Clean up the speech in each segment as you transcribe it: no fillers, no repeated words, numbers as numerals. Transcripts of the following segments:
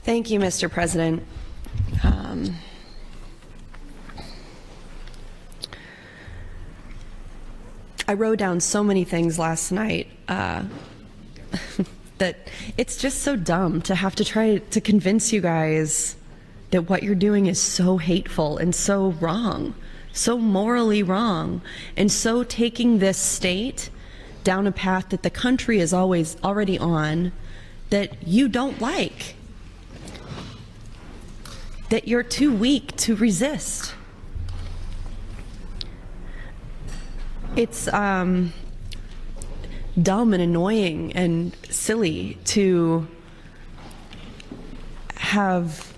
Thank you, Mr. President. I wrote down so many things last night that it's just so dumb to have to try to convince you guys that what you're doing is so hateful and so wrong, so morally wrong, and so taking this state down a path that the country is already on that you don't like, that you're too weak to resist. It's dumb and annoying and silly to have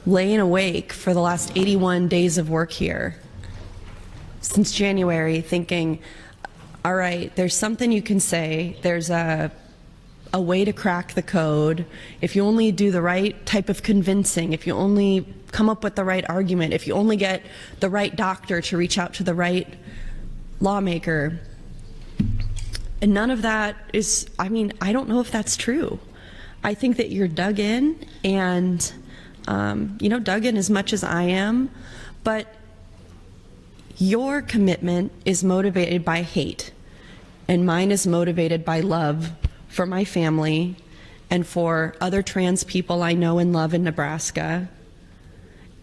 lain awake for the last 81 days of work here since January thinking, all right, there's something you can say, there's a way to crack the code, if you only do the right type of convincing, if you only come up with the right argument, if you only get the right doctor to reach out to the right lawmaker. And none of that is, I mean, I don't know if that's true. I think that you're dug in and, dug in as much as I am, but your commitment is motivated by hate, and mine is motivated by love for my family and for other trans people I know and love in Nebraska,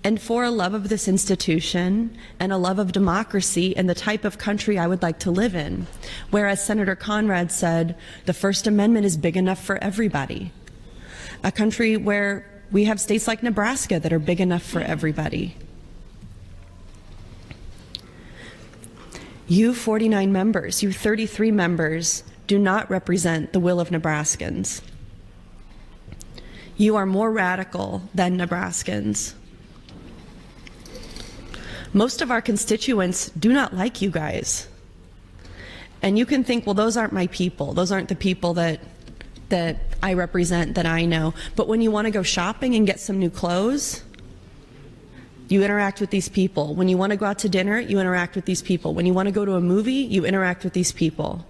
and for a love of this institution and a love of democracy and the type of country I would like to live in. Whereas Senator Conrad said, the First Amendment is big enough for everybody. A country where we have states like Nebraska that are big enough for everybody. You 49 members, you 33 members do not represent the will of Nebraskans. You are more radical than Nebraskans. Most of our constituents do not like you guys. And you can think, well, those aren't my people. Those aren't the people that I represent, that I know. But when you want to go shopping and get some new clothes, you interact with these people. When you want to go out to dinner, you interact with these people. When you want to go to a movie, you interact with these people.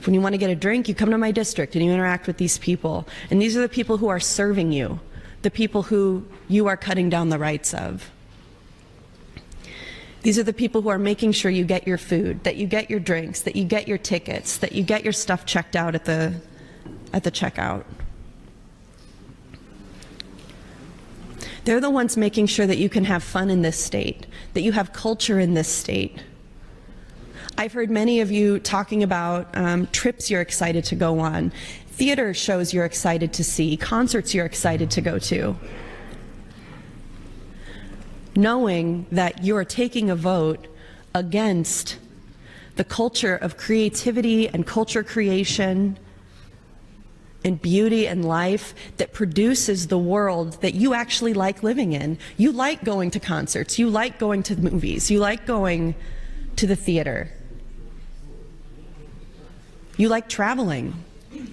When you want to get a drink, you come to my district and you interact with these people. And these are the people who are serving you, the people who you are cutting down the rights of. These are the people who are making sure you get your food, that you get your drinks, that you get your tickets, that you get your stuff checked out at the checkout. They're the ones making sure that you can have fun in this state, that you have culture in this state. I've heard many of you talking about trips you're excited to go on, theater shows you're excited to see, concerts you're excited to go to. Knowing that you're taking a vote against the culture of creativity and culture creation and beauty and life that produces the world that you actually like living in. You like going to concerts, you like going to the movies, you like going to the theater. You like traveling,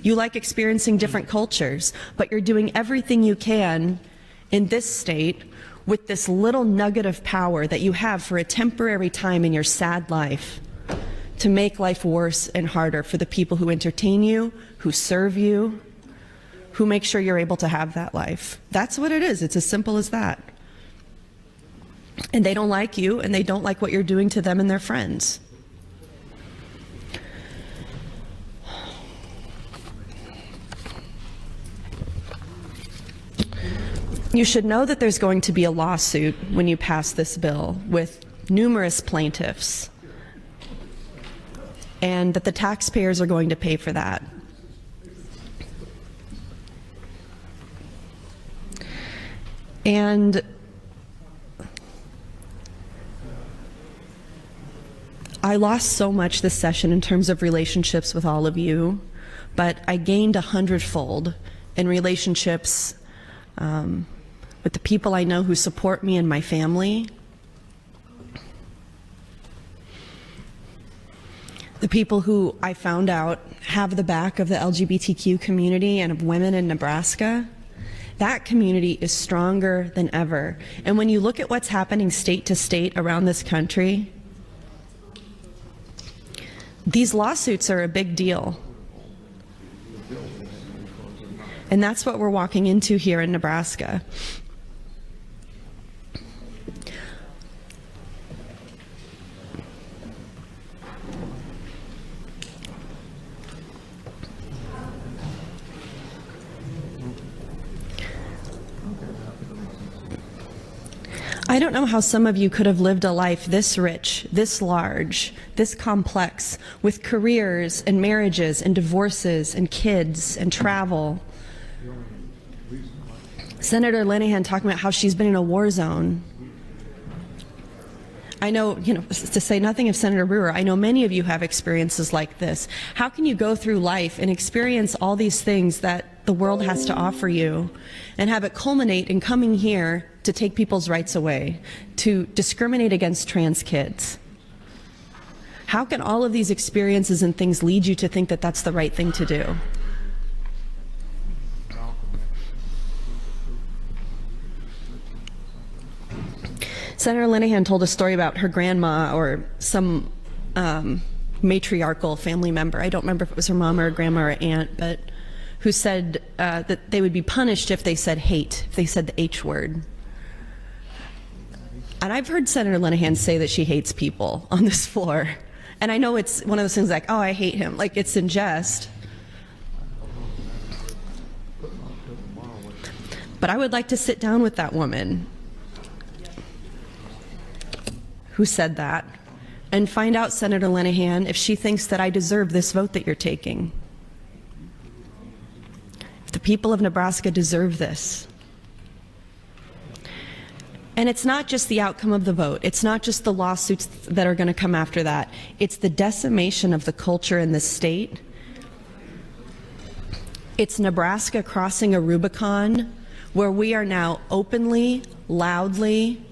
you like experiencing different cultures, but you're doing everything you can in this state with this little nugget of power that you have for a temporary time in your sad life to make life worse and harder for the people who entertain you, who serve you, who make sure you're able to have that life. That's what it is. It's as simple as that. And they don't like you, and they don't like what you're doing to them and their friends. You should know that there's going to be a lawsuit when you pass this bill with numerous plaintiffs, and that the taxpayers are going to pay for that. And I lost so much this session in terms of relationships with all of you, but I gained 100-fold in relationships with the people I know who support me and my family, the people who I found out have the back of the LGBTQ community and of women in Nebraska. That community is stronger than ever. And when you look at what's happening state to state around this country, these lawsuits are a big deal. And that's what we're walking into here in Nebraska. I don't know how some of you could have lived a life this rich, this large, this complex, with careers and marriages and divorces and kids and travel. Senator Linehan talking about how she's been in a war zone. I know, to say nothing of Senator Brewer, I know many of you have experiences like this. How can you go through life and experience all these things that the world has to offer you and have it culminate in coming here to take people's rights away, to discriminate against trans kids? How can all of these experiences and things lead you to think that that's the right thing to do? Senator Linehan told a story about her grandma or some matriarchal family member. I don't remember if it was her mom or her grandma or aunt, but who said that they would be punished if they said hate, if they said the H word. And I've heard Senator Linehan say that she hates people on this floor. And I know it's one of those things like, oh, I hate him, like it's in jest. But I would like to sit down with that woman who said that and find out, Senator Linehan, if she thinks that I deserve this vote that you're taking. If the people of Nebraska deserve this. And it's not just the outcome of the vote. It's not just the lawsuits that are going to come after that. It's the decimation of the culture in this state. It's Nebraska crossing a Rubicon where we are now openly, loudly,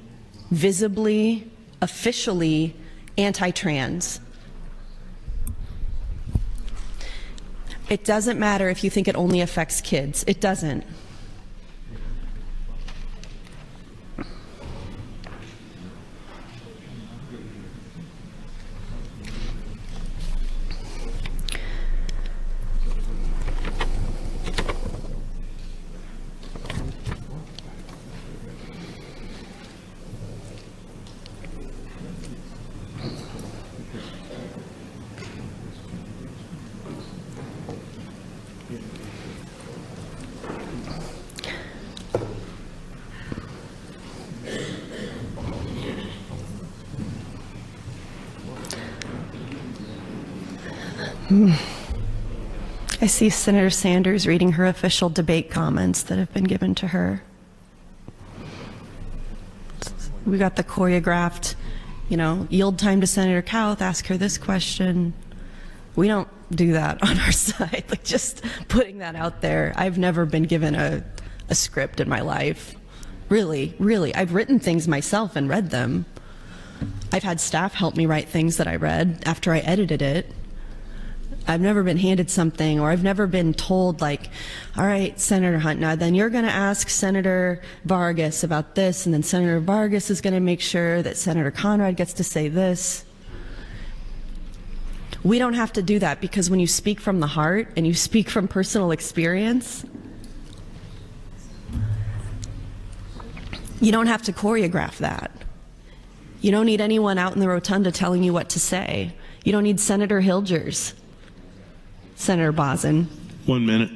visibly, officially anti-trans. It doesn't matter if you think it only affects kids. It doesn't. I see Senator Sanders reading her official debate comments that have been given to her. We got the choreographed, yield time to Senator Kauth, ask her this question. We don't do that on our side, like just putting that out there. I've never been given a script in my life. Really, really. I've written things myself and read them. I've had staff help me write things that I read after I edited it. I've never been handed something, or I've never been told, like, all right, Senator Hunt, now then you're going to ask Senator Vargas about this, and then Senator Vargas is going to make sure that Senator Conrad gets to say this. We don't have to do that, because when you speak from the heart and you speak from personal experience, you don't have to choreograph that. You don't need anyone out in the rotunda telling you what to say. You don't need Senator Hilgers, Senator Bozen. 1 minute.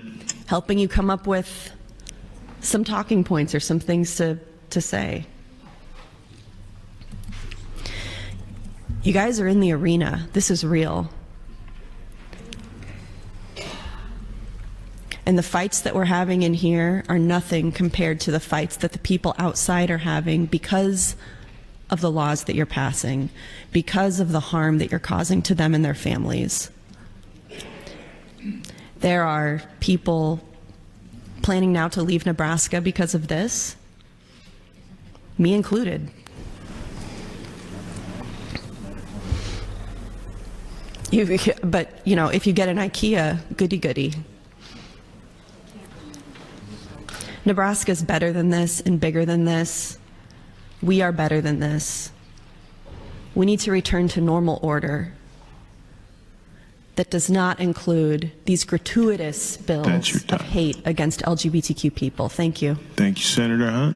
Helping you come up with some talking points or some things to say. You guys are in the arena. This is real. And the fights that we're having in here are nothing compared to the fights that the people outside are having because of the laws that you're passing, because of the harm that you're causing to them and their families. There are people planning now to leave Nebraska because of this, me included. But, if you get an IKEA, goody-goody. Nebraska's better than this and bigger than this. We are better than this. We need to return to normal order. that does not include these gratuitous bills of hate against LGBTQ people. Thank you. Thank you, Senator Hunt.